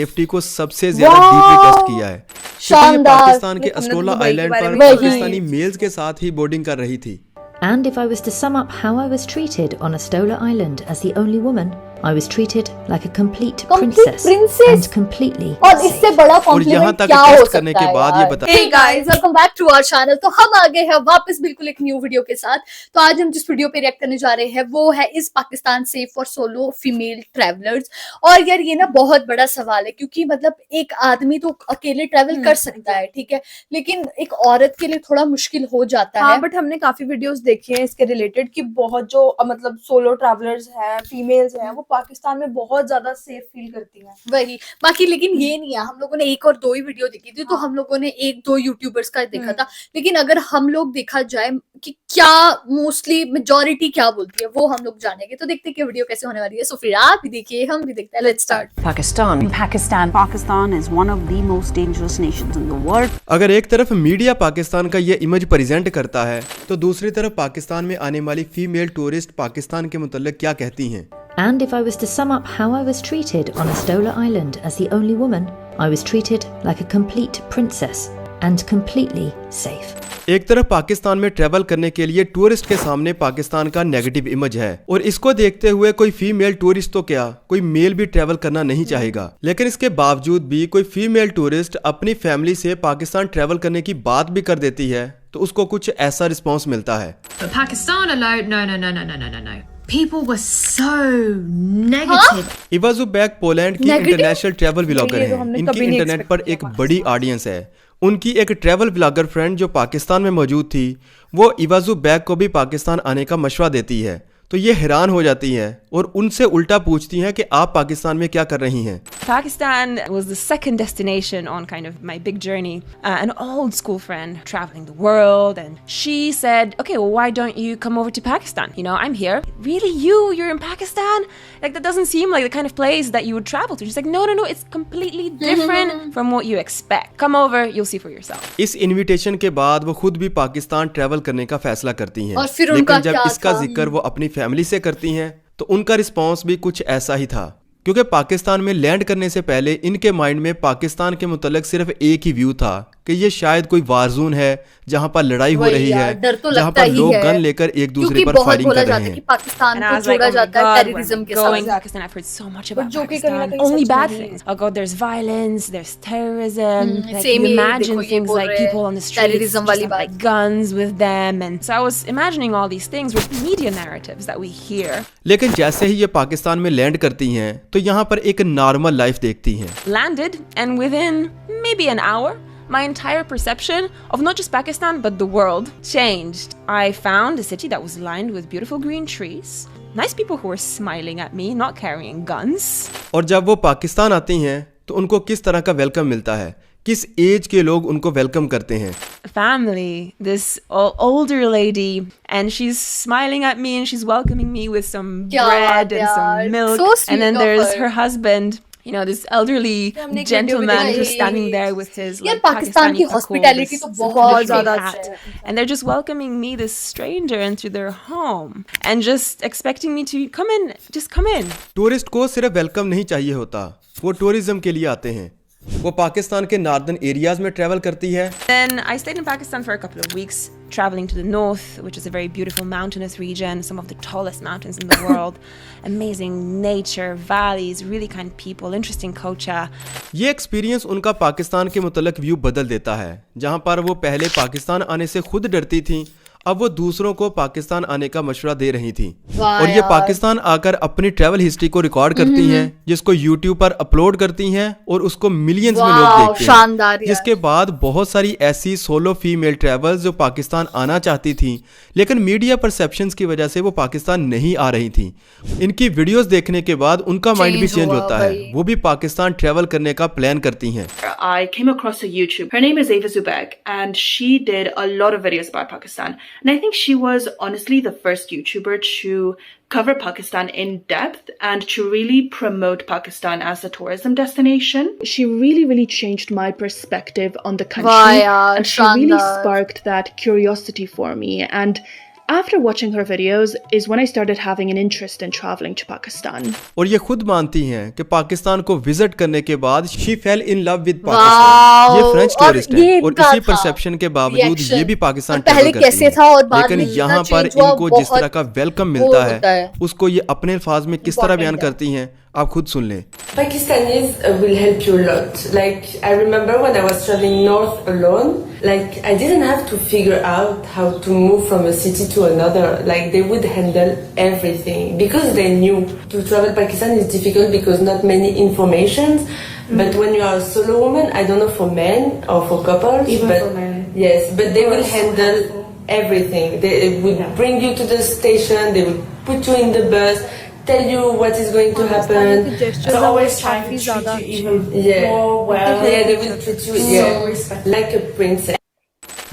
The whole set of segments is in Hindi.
सेफ्टी को सबसे ज्यादा डीपली टेस्ट किया है, क्योंकि ये पाकिस्तान के अस्टोला आइलैंड पर पाकिस्तानी मेल्स के साथ ही बोर्डिंग कर रही थी। And if I was to sum up how I was treated on Astola Island as the only woman, I was treated like a complete princess and completely और इससे बड़ा कॉम्प्लीमेंट क्या हो सकता करने के बाद ये बता। Hey guys, welcome back to our channel। तो हम आ गए हैं वापस बिल्कुल एक न्यू वीडियो के साथ। तो आज हम जिस वीडियो पे रिएक्ट करने जा रहे हैं वो है इस Pakistan safe for solo female travellers. और यार ये ना बहुत बड़ा सवाल है, क्योंकि मतलब एक आदमी तो अकेले ट्रैवल कर सकता है, ठीक है, लेकिन एक औरत के लिए थोड़ा मुश्किल हो जाता है। बट हमने काफी वीडियोस देखी हैं इसके रिलेटेड कि बहुत जो मतलब सोलो ट्रैवलर्स हैं, फीमेल्स हैं, वो पाकिस्तान में बहुत ज्यादा सेफ फील करती हैं। वही बाकी, लेकिन ये नहीं है, हम लोगों ने एक और दो ही वीडियो देखी थी, तो हम लोगों ने एक दो यूट्यूबर्स का देखा था, लेकिन अगर हम लोग देखा जाए कि क्या मोस्टली मेजॉरिटी क्या बोलती है वो हम लोग जानेंगे। तो देखते हैं कि वीडियो कैसे होने वाली है। सो फिर आप भी देखिए, हम भी देखते हैं। Let's start. Pakistan is one of the most dangerous nations in the world. अगर एक तरफ मीडिया पाकिस्तान का ये इमेज प्रेजेंट करता है, तो दूसरी तरफ पाकिस्तान में आने वाली फीमेल टूरिस्ट पाकिस्तान के मुतल्लिक क्या कहती हैं। And if I was to sum up how I was treated on Astola Island as the only woman, I was treated like a complete princess and completely safe. एक तरफ पाकिस्तान में ट्रैवल करने के लिए टूरिस्ट के सामने पाकिस्तान का नेगेटिव इमेज है, और इसको देखते हुए कोई फीमेल टूरिस्ट तो क्या, कोई मेल भी ट्रैवल करना नहीं चाहेगा। लेकिन इसके बावजूद भी कोई फीमेल टूरिस्ट अपनी फैमिली से पाकिस्तान ट्रैवल करने की बात भी कर देती है, तो उसको कुछ ऐसा रिस्पॉन्स मिलता है। But Pakistan alone, no. People were so negative. Eva zu Beck Poland की इंटरनेशनल ट्रैवल व्लॉगर हैं। इनकी इंटरनेट पर एक बड़ी ऑडियंस है। उनकी एक ट्रैवल व्लॉगर फ्रेंड जो पाकिस्तान में मौजूद थी, वो इवाजू बैग को भी पाकिस्तान आने का मशवरा देती है, तो ये हैरान हो जाती हैं और उनसे उल्टा पूछती हैं कि आप पाकिस्तान में क्या कर रही हैं। Pakistan was the second destination on kind of my big journey. An old school friend traveling the world, and she said, "Okay, well, why don't you come over to Pakistan? You know, I'm here. Really, you're in Pakistan? Like that doesn't seem like the kind of place that you would travel to." She's like, "No, it's completely different from what you expect. Come over, you'll see for yourself." इस इनविटेशन के बाद वो खुद भी पाकिस्तान ट्रैवल करने का फैसला करती हैं। और फिर उनका लेकिन जब क्या इसका था? जिक्र वो अपनी फैमिली से करती हैं, तो उनका रिस्पॉन्स भी कुछ ऐसा ही था, क्योंकि पाकिस्तान में लैंड करने से पहले इनके माइंड में पाकिस्तान के मुतल्लिक सिर्फ एक ही व्यू था कि ये शायद कोई वारजोन है जहां पर लड़ाई हो रही है, तो जहां पर लोग गन लेकर एक दूसरे पर फायरिंग कर रहे हैं। पाकिस्तान को जोड़ा जाता है टेररिज्म के साथ। Pakistan, I've heard so much about Pakistan. Only bad things. Oh God, there's violence, there's terrorism. Like, you imagine things like people on the streets just have like guns with them, and so I was imagining all these things with media narratives that we hear. लेकिन जैसे ही ये पाकिस्तान में लैंड करती हैं, तो यहाँ पर एक नॉर्मल लाइफ देखती हैं। Landed, and within maybe an hour, my entire perception of not just Pakistan but the world changed. I found a city that was lined with beautiful green trees, nice people who were smiling at me, not carrying guns. और जब वो पाकिस्तान आती हैं, तो उनको किस तरह का वेलकम मिलता है, किस एज के लोग उनको वेलकम करते हैं। Family, this older lady, and she's smiling at me and she's welcoming me with some bread and some milk. So sweet and then of there's her. her husband, you know, this elderly gentleman who's standing there with his like Pakistan की Pakistani हॉस्पिटैलिटी तो this बहुत ज्यादा hat. अच्छी है। And they're just welcoming me, this stranger, into their home and just expecting me to come in, just come in. Tourist को सिर्फ वेलकम नहीं चाहिए होता, वो टूरिज्म के लिए आते हैं। वो पाकिस्तान के नॉर्दर्न एरियाज में ट्रैवल करती है। Then I stayed in Pakistan for a couple of weeks, traveling to the north, which is a very beautiful mountainous region, some of the tallest mountains in the world, amazing nature, valleys, really kind people, interesting culture. ये एक्सपीरियंस उनका पाकिस्तान के मुतल्लिक व्यू बदल देता है। जहां पर वो पहले पाकिस्तान आने से खुद डरती थी, अब वो दूसरों को पाकिस्तान आने का मशवरा दे रही थी। और ये पाकिस्तान आकर अपनी ट्रैवल हिस्ट्री को रिकॉर्ड करती हैं, जिसको यूट्यूब पर अपलोड करती हैं, और उसको मिलियंस में लोग देखते हैं। जिसके बाद बहुत सारी ऐसी सोलो फीमेल ट्रैवल्स जो पाकिस्तान आना चाहती थी, लेकिन मीडिया परसेप्शंस की वजह से वो पाकिस्तान नहीं आ रही थी। इनकी वीडियोस देखने के बाद उनका माइंड भी चेंज होता है, वो भी पाकिस्तान ट्रैवल करने का प्लान करती हैं। I came across her YouTube. Her name is Ava Zubek, and she did a lot of videos about Pakistan. And I think she was honestly the first YouTuber to cover Pakistan in depth and to really promote Pakistan as a tourism destination. She really changed my perspective on the country, and she really sparked that curiosity for me. And After watching her videos is when I started having an interest in traveling to Pakistan. और ये खुद मानती हैं कि पाकिस्तान को विजिट करने के बाद she fail in love with wow, Pakistan. ये फ्रेंच और टूरिस्ट ये है और इनका इसी था परसेप्शन के बावजूद reaction। ये भी पाकिस्तान और पहले ट्रैवल करती कैसे हैं। था और बाद लेकिन में इतना यहाँ पर change हुआ, इनको जिस तरह बहुत का वेलकम वो मिलता होता है है। उसको ये अपने अल्फाज में किस तरह बयान करती हैं, आप खुद सुन लें। Pakistanis will help you a lot. Like, I remember when I was traveling north alone, like, I didn't have to figure out how to move from a city to another. Like, they would handle everything because they knew to travel Pakistan is difficult because not many informations. But when you are a solo woman, I don't know for men or for couples, Even but for men. yes, but they will handle everything. They would bring you to the station, they would put you in the bus, tell you what is going to happen. They're always trying to treat you even more well. Yeah, they will treat you like a princess.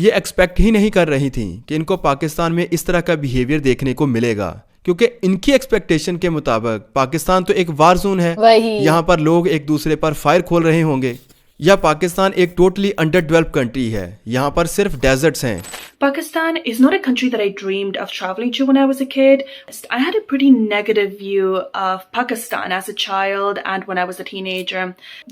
ये एक्सपेक्ट ही नहीं कर रही थी कि इनको पाकिस्तान में इस तरह का बिहेवियर देखने को मिलेगा, क्योंकि इनकी एक्सपेक्टेशन के मुताबिक पाकिस्तान तो एक वार जोन है, यहाँ पर लोग एक दूसरे पर फायर खोल रहे होंगे, या पाकिस्तान एक टोटली अंडर डेवलप्ड कंट्री है, यहाँ पर सिर्फ डेजर्ट्स हैं। Pakistan is not a country that I dreamed of traveling to when I was a kid. I had a pretty negative view of Pakistan as a child and when I was a teenager.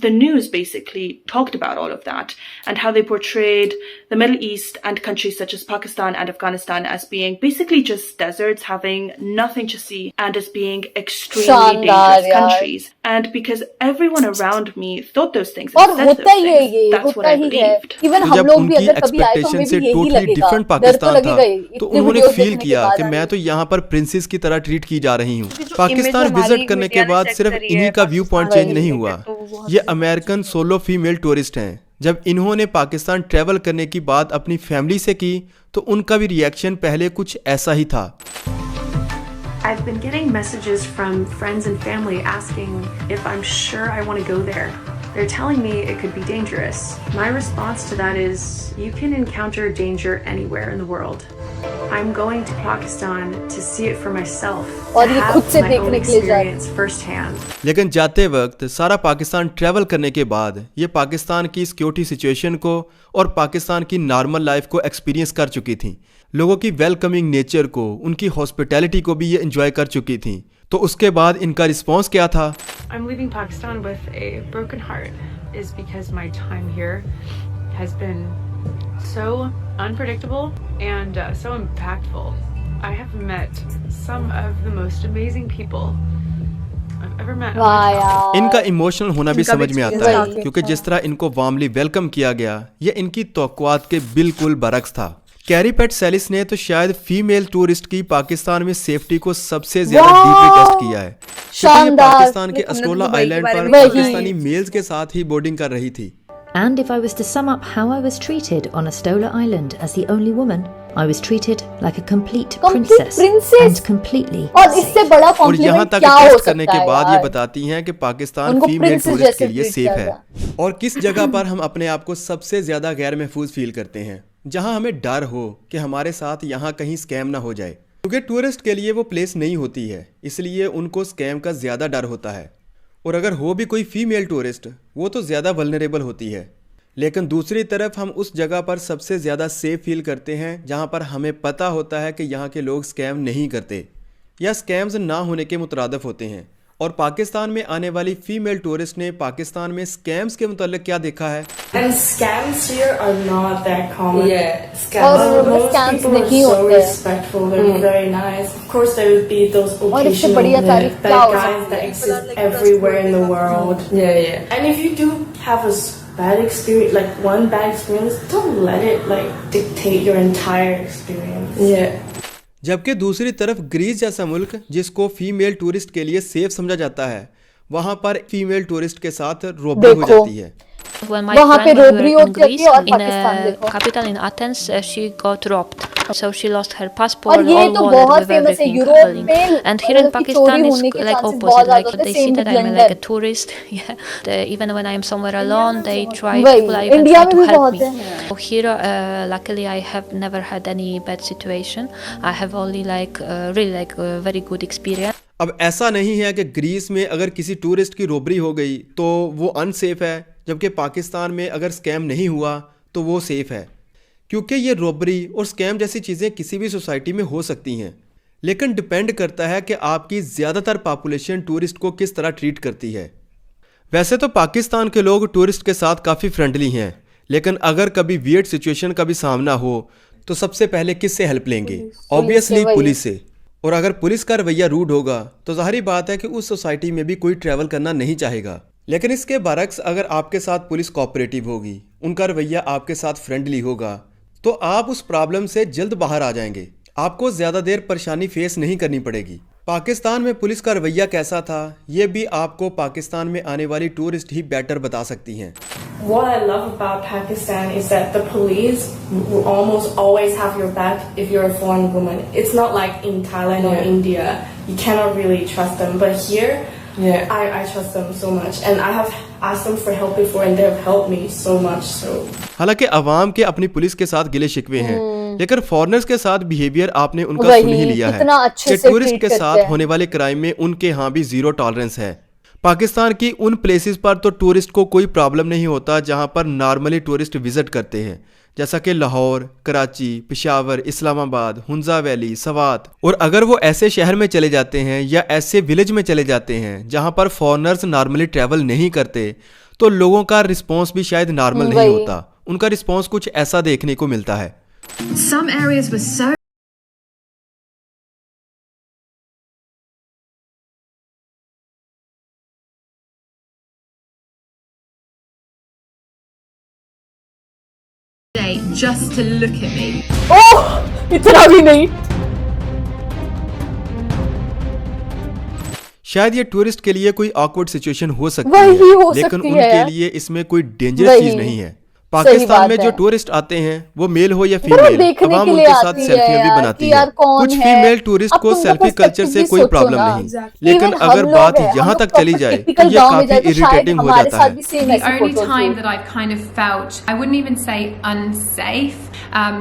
The news basically talked about all of that and how they portrayed the Middle East and countries such as Pakistan and Afghanistan as being basically just deserts, having nothing to see, and as being extremely dangerous countries. And because everyone around me thought those things and said those things, that's what I believed. Even हम लोग भी अगर कभी आए तो हमें भी यही लगेगा, पाकिस्तान था, तो उन्होंने फील किया कि मैं तो यहाँ पर प्रिंसेस की तरह ट्रीट की जा रही हूँ। पाकिस्तान विजिट करने के बाद सिर्फ इन्हीं का व्यू पॉइंट चेंज नहीं हुआ, ये अमेरिकन सोलो फीमेल टूरिस्ट हैं। जब इन्होंने पाकिस्तान ट्रैवल करने की बात अपनी फैमिली से की तो उनका भी रिएक्शन पहले कुछ ऐसा ही था। I've been getting messages from friends and family asking if I'm sure I want to go there. They're telling me it could be dangerous. My response to that is, you can encounter danger anywhere in the world. I'm going to Pakistan to see it for myself. और ये खुद से देखने के लिए जा रहे हैं firsthand. लेकिन जाते वक्त सारा पाकिस्तान ट्रैवल करने के बाद ये पाकिस्तान की सिक्योरिटी सिचुएशन को और पाकिस्तान की नॉर्मल लाइफ को एक्सपीरियंस कर चुकी थी। लोगों की वेलकमिंग नेचर को, उनकी हॉस्पिटैलिटी को भी ये एंजॉय कर चुकी थी। तो उसके बाद इनका रिस्पॉन्स क्या था? I'm leaving Pakistan with a broken heart is because my time here has been so unpredictable and so impactful. I have met some of the most amazing people I've ever met. इनका इमोशनल होना भी समझ में आता है, क्योंकि जिस तरह इनको वार्मली वेलकम किया गया ये इनकी तवक्कुआत के बिल्कुल बरक्स था। कैरी पेट सेलिस ने तो शायद फीमेल टूरिस्ट की पाकिस्तान में सेफ्टी को सबसे ज्यादा डीपली टेस्ट किया है। ये पाकिस्तान के अस्टोला आइलैंड पर पाकिस्तानी मेल्स के साथ ही बोर्डिंग कर रही थी। And if I was to sum up how I was treated on Astola Island as the only woman, I was treated like a complete princess and completely और इससे बड़ा और यहाँ तक टेस्ट करने के बाद ये बताती हैं कि पाकिस्तान फीमेल टूरिस्ट के लिए सेफ है। और किस जगह पर हम अपने आप को सबसे ज्यादा गैर महफूज फील करते हैं, जहां हमें डर हो कि हमारे साथ यहाँ कहीं स्कैम ना हो जाए, क्योंकि टूरिस्ट के लिए वो प्लेस नहीं होती है, इसलिए उनको स्कैम का ज़्यादा डर होता है। और अगर हो भी कोई फीमेल टूरिस्ट, वो तो ज़्यादा वल्नरेबल होती है। लेकिन दूसरी तरफ हम उस जगह पर सबसे ज़्यादा सेफ फील करते हैं जहाँ पर हमें पता होता है कि यहाँ के लोग स्कैम नहीं करते या स्कैम्स ना होने के मुतरादिफ होते हैं। और पाकिस्तान में आने वाली फीमेल टूरिस्ट ने पाकिस्तान में स्कैम्स के मुतालिक क्या देखा है? And scams here are not that common. Yeah, scams. Most people are so respectful. They're very nice. Of course, there would be those occasional bad guys that exist everywhere in the world. Yeah. And if you do have a bad experience, like one bad experience, don't let it like dictate your entire experience. Yeah. जबकि दूसरी तरफ ग्रीस जैसा मुल्क जिसको फीमेल टूरिस्ट के लिए सेफ समझा जाता है, वहाँ पर फीमेल टूरिस्ट के साथ रोबरी हो जाती है। वहाँ पे रोबरी होती है और पाकिस्तान देखो। capital in Athens, she got robbed, so she lost her passport. और ये तो बहुत फेमस है यूरोप में। And here in Pakistan is like opposite, like they see that I'm like a tourist. Yeah, even when I'm somewhere alone, they try people even try to help me. So here, luckily, I have never had any bad situation. I have only like really like a very good experience. अब ऐसा नहीं है कि ग्रीस में अगर किसी टूरिस्ट की रोबरी हो गई तो वो अनसेफ है, जबकि पाकिस्तान में अगर स्कैम नहीं हुआ तो वो सेफ है। क्योंकि ये रॉबरी और स्कैम जैसी चीज़ें किसी भी सोसाइटी में हो सकती हैं, लेकिन डिपेंड करता है कि आपकी ज़्यादातर पॉपुलेशन टूरिस्ट को किस तरह ट्रीट करती है। वैसे तो पाकिस्तान के लोग टूरिस्ट के साथ काफ़ी फ्रेंडली हैं, लेकिन अगर कभी वियर्ड सिचुएशन का भी सामना हो तो सबसे पहले किससे हेल्प लेंगे? ऑब्वियसली पुलिस से। और अगर पुलिस का रवैया रूड होगा तो जाहिर बात है कि उस सोसाइटी में भी कोई ट्रैवल करना नहीं चाहेगा। लेकिन इसके बरक्स अगर आपके साथ पुलिस कोऑपरेटिव होगी, उनका रवैया आपके साथ फ्रेंडली होगा, तो आप उस प्रॉब्लम से जल्द बाहर आ जाएंगे। आपको ज़्यादा देर परेशानी फेस नहीं करनी पड़ेगी। पाकिस्तान में पुलिस का रवैया कैसा था, ये भी आपको पाकिस्तान में आने वाली टूरिस्ट ही बेटर बता सकती हैं। What I love about Pakistan is that the police will almost always have your back if you're a foreign woman. It's not like in Thailand or India, you cannot really trust them. But here, I trust them so much, and I have asked them for help before, and they have helped me so much. So हालांकि अवाम के अपनी पुलिस के साथ गिले शिकवे हैं, लेकिन फॉरेनर्स के साथ बिहेवियर आपने उनका सुन ही लिया है कि टूरिस्ट के साथ होने वाले क्राइम में उनके यहाँ भी जीरो टॉलरेंस है। पाकिस्तान की उन प्लेसेस पर तो टूरिस्ट को कोई प्रॉब्लम नहीं होता जहाँ पर नॉर्मली टूरिस्ट विजिट करते हैं, जैसा कि लाहौर, कराची, पेशावर, इस्लामाबाद, हुंजा वैली, सवात। और अगर वो ऐसे शहर में चले जाते हैं या ऐसे विलेज में चले जाते हैं जहाँ पर फॉरेनर्स नॉर्मली ट्रैवल नहीं करते, तो लोगों का रिस्पॉन्स भी शायद नॉर्मल नहीं होता। उनका रिस्पॉन्स कुछ ऐसा देखने को मिलता है। Some areas were so just to look at me. ओह, इतना भी नहीं। शायद ये टूरिस्ट के लिए कोई ऑकवर्ड सिचुएशन हो सकती वही है, हो लेकिन सकती उनके है। लिए इसमें कोई डेंजरस चीज नहीं है। पाकिस्तान में जो टूरिस्ट आते हैं वो मेल हो या फीमेल, अवाम उनके साथ सेल्फियां भी बनाती है। कुछ फीमेल टूरिस्ट को सेल्फी कल्चर से कोई प्रॉब्लम नहीं, लेकिन अगर बात यहाँ तक चली जाए तो ये काफी इरिटेटिंग हो जाता है। The only time that I've kind of felt, I wouldn't even say unsafe,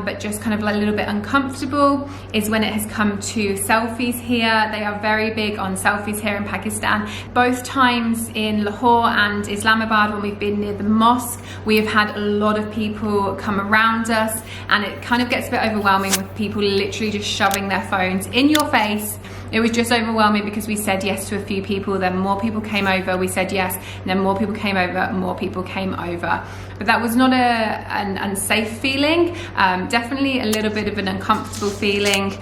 but just kind of like a little bit uncomfortable, is when it has come to selfies here. They are very big on selfies here in Pakistan. Both times in Lahore and Islamabad, when we've been near the mosque, we have had a lot of people come around us, and it kind of gets a bit overwhelming with people literally just shoving their phones in your face. It was just overwhelming because we said yes to a few people, then more people came over, we said yes, and then more people came over, more people came over. But that was not an unsafe feeling, definitely a little bit of an uncomfortable feeling.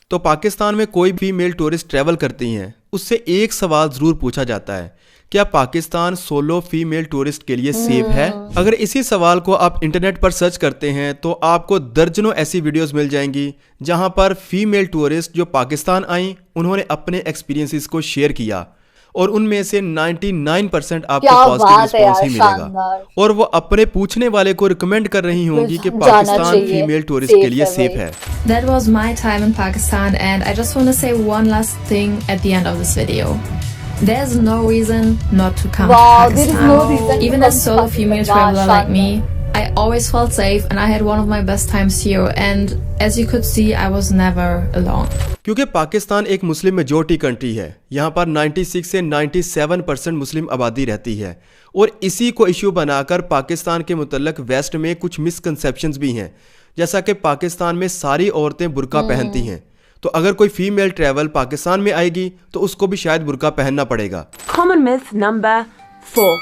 तो पाकिस्तान में कोई भी मेल टूरिस्ट ट्रैवल करती हैं, उससे एक सवाल जरूर पूछा जाता है, क्या पाकिस्तान सोलो फीमेल टूरिस्ट के लिए सेफ है? अगर इसी सवाल को आप इंटरनेट पर सर्च करते हैं तो आपको दर्जनों ऐसी वीडियोस मिल जाएंगी जहां पर फीमेल टूरिस्ट जो पाकिस्तान आई, उन्होंने अपने एक्सपीरियंसेस को शेयर किया, और उनमें से 99% आपको पॉजिटिव रिस्पॉन्स ही मिलेगा, और वो अपने पूछने वाले को रिकमेंड कर रही होंगी कि पाकिस्तान फीमेल टूरिस्ट के लिए सेफ है। That was my time in Pakistan, and I just want to say one last thing at the end of this video. There's no reason not to come to Pakistan. There is no reason. Even as solo female traveler like me, I always felt safe, and I had one of my best times here. And as you could see, I was never alone. क्योंकि पाकिस्तान एक मुस्लिम मेजॉरिटी कंट्री है, यहाँ पर 96 से 97% मुस्लिम आबादी रहती है, और इसी को इशू बनाकर पाकिस्तान के मुतल्लक वेस्ट में कुछ मिसकंसेप्शंस भी हैं, जैसा कि पाकिस्तान में सारी औरतें बुर्का पहनती हैं, तो अगर कोई फीमेल ट्रैवल पाकिस्तान में आएगी तो उसको भी शायद बुर्का पहनना पड़ेगा। Common myth number 4.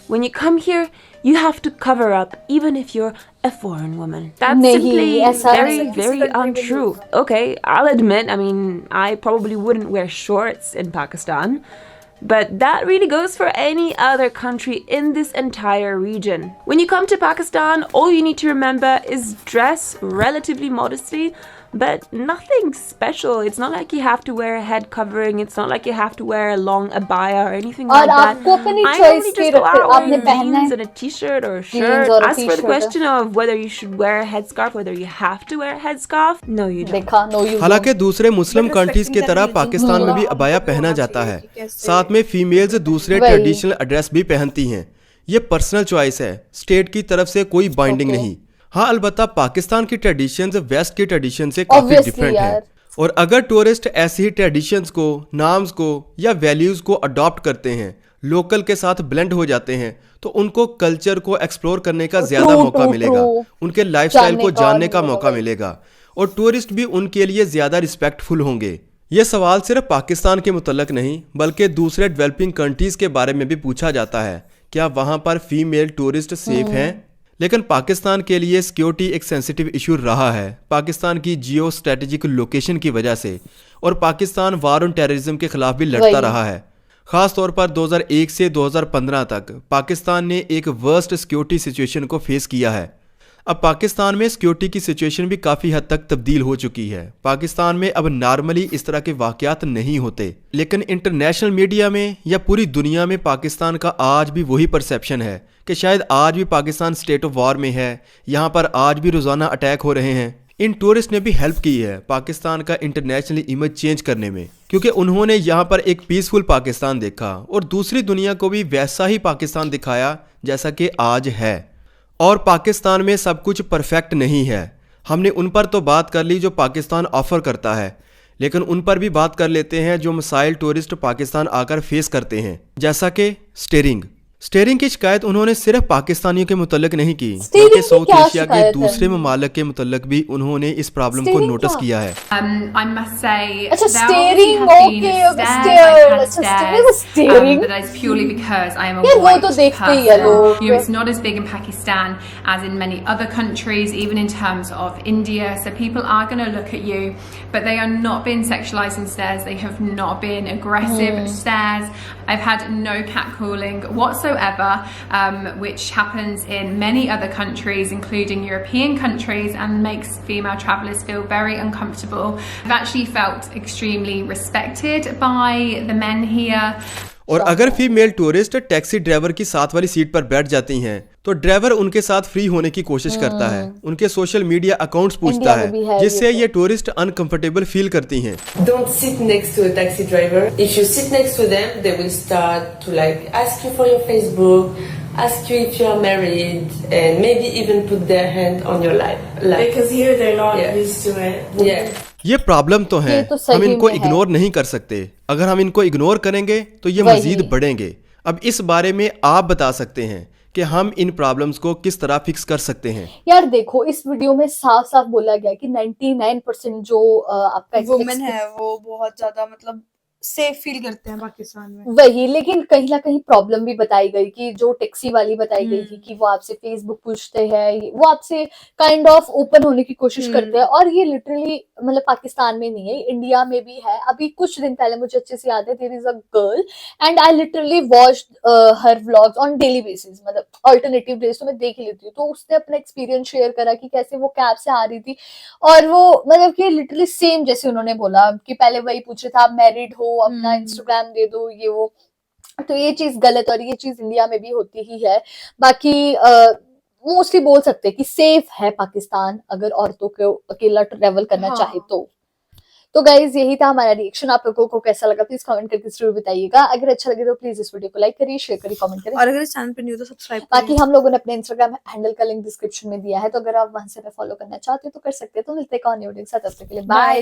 When you come here, you have to cover up even if you're a foreign woman. That's simply very untrue. Okay, I'll admit, I mean, I probably wouldn't wear shorts in Pakistan, but that really goes for any other country in this entire region. When you come to Pakistan, all you need to remember is dress relatively modestly, but nothing special. It's not like you have to wear a head covering. It's not like you have to wear a long abaya or anything like that. I only just go out wearing jeans and a t-shirt or a shirt. As for the question of whether you should wear a headscarf, whether you have to wear a headscarf, no you don't. हालांकि दूसरे मुस्लिम कंट्रीज की तरह पाकिस्तान में भी अबाया पहना जाता है, साथ में फीमेल्स दूसरे ट्रेडिशनल ड्रेस भी पहनती हैं। ये पर्सनल चॉइस है, स्टेट की तरफ से कोई बाइंडिंग नहीं। हाँ, अलबत्ता पाकिस्तान की ट्रेडिशंस वेस्ट की ट्रेडिशन से काफी डिफरेंट है, और अगर टूरिस्ट ऐसी ही ट्रेडिशंस को, नाम्स को या वैल्यूज को अडॉप्ट करते हैं लोकल के साथ ब्लेंड हो जाते हैं तो उनको कल्चर को एक्सप्लोर करने का ज्यादा मौका मिलेगा, उनके लाइफस्टाइल को जानने का मौका मिलेगा और टूरिस्ट भी उनके लिए ज्यादा रिस्पेक्टफुल होंगे। ये सवाल सिर्फ पाकिस्तान के मुतल्लक नहीं बल्कि दूसरे डेवलपिंग कंट्रीज के बारे में भी पूछा जाता है, क्या वहाँ पर फीमेल टूरिस्ट सेफ हैं? लेकिन पाकिस्तान के लिए सिक्योरिटी एक सेंसिटिव इशू रहा है, पाकिस्तान की जियो स्ट्रेटेजिक लोकेशन की वजह से, और पाकिस्तान वार ऑन टेररिज्म के खिलाफ भी लड़ता रहा है। खास तौर पर 2001 से 2015 तक पाकिस्तान ने एक वर्स्ट सिक्योरिटी सिचुएशन को फेस किया है। अब पाकिस्तान में सिक्योरिटी की सिचुएशन भी काफ़ी हद तक तब्दील हो चुकी है। पाकिस्तान में अब नॉर्मली इस तरह के वाक़यात नहीं होते, लेकिन इंटरनेशनल मीडिया में या पूरी दुनिया में पाकिस्तान का आज भी वही परसेप्शन है कि शायद आज भी पाकिस्तान स्टेट ऑफ वॉर में है, यहाँ पर आज भी रोज़ाना अटैक हो रहे हैं। इन टूरिस्ट ने भी हेल्प की है पाकिस्तान का इंटरनेशनली इमेज चेंज करने में, क्योंकि उन्होंने यहाँ पर एक पीसफुल पाकिस्तान देखा और दूसरी दुनिया को भी वैसा ही पाकिस्तान दिखाया जैसा कि आज है। और पाकिस्तान में सब कुछ परफेक्ट नहीं है। हमने उन पर तो बात कर ली जो पाकिस्तान ऑफर करता है, लेकिन उन पर भी बात कर लेते हैं जो मसाइल टूरिस्ट पाकिस्तान आकर फेस करते हैं, जैसा कि स्टेयरिंग की शिकायत उन्होंने सिर्फ पाकिस्तानियों के मुतल्लिक नहीं की बल्कि साउथ एशिया के दूसरे ममालिक के मुतल्लिक भी उन्होंने इस प्रॉब्लम को नोटिस किया है। I must say, अच्छा, there obviously steering, have been okay, stairs, I've had stairs, steering. but that is purely because I am a यार, वो white तो देखते ही है person. लोग। You know, it's not as big in Pakistan as in many other countries, even in terms of India. So people are going to look at you, but they are not being sexualized in stairs. They have not been aggressive stairs. I've had no catcalling whatsoever, which happens in many other countries, including European countries, and makes female travellers feel very uncomfortable. I've actually felt extremely respected by the men here. और अगर फीमेल टूरिस्ट टैक्सी ड्राइवर की साथ वाली सीट पर बैठ जाती हैं तो ड्राइवर उनके साथ फ्री होने की कोशिश करता है, उनके सोशल मीडिया अकाउंट्स पूछता है, जिससे ये टूरिस्ट अनकंफर्टेबल फील करती हैं। Don't sit next to a taxi driver. If you sit next to them, they will start to like ask you for your Facebook, ask you if you are married, and maybe even put their hand on your lap. Because here they're not used to it. Yeah. ये प्रॉब्लम तो है, हम इनको इग्नोर नहीं कर सकते। अगर हम इनको इग्नोर करेंगे तो ये मजीद बढ़ेंगे। अब इस बारे में आप बता सकते हैं कि हम इन प्रॉब्लम्स को किस तरह फिक्स कर सकते हैं। यार देखो, इस वीडियो में साफ साफ बोला गया कि 99% जो आपका वुमेन है वो बहुत ज्यादा मतलब सेफ फील करते हैं पाकिस्तान में। वही, लेकिन कहीं ना कहीं प्रॉब्लम भी बताई गई कि जो टैक्सी वाली बताई गई थी कि वो आपसे फेसबुक पूछते हैं, वो आपसे काइंड ऑफ ओपन होने की कोशिश करते हैं। और ये लिटरली मतलब पाकिस्तान में नहीं है, इंडिया में भी है। अभी कुछ दिन पहले मुझे अच्छे से याद है, there is a girl and I literally watched her vlogs on daily basis, मतलब अल्टरनेटिव डेज तो मैं देख ही लेती हूँ। तो उसने अपना एक्सपीरियंस शेयर करा कि कैसे वो कैब से आ रही थी और वो मतलब कि लिटरली सेम जैसे उन्होंने बोला कि पहले वही पूछ रहे थे आप मैरिड हो, अपना इंस्टाग्राम दे दो, ये वो। तो ये चीज गलत और ये चीज इंडिया में भी होती ही है। बाकी मोस्टली बोल सकते हैं कि सेफ है पाकिस्तान अगर औरतों को अकेला ट्रेवल करना चाहे तो गाइज यही था हमारा रिएक्शन। आप लोगों को कैसा लगा प्लीज कमेंट करके जरूर बताइएगा। अगर अच्छा लगे तो प्लीज इस वीडियो को लाइक करिए, शेयर करिए, कमेंट करिए और अगर इस चैनल पे न्यू तो सब्सक्राइब करिए। बाकी हम लोगों ने अपने इंस्टाग्राम हैंडल का लिंक डिस्क्रिप्शन में दिया है, तो अगर आप वहां से फॉलो करना चाहते हो तो कर सकते हैं। तो मिलते हैं एक और न्यू वीडियो के साथ, तब तक के लिए बाय।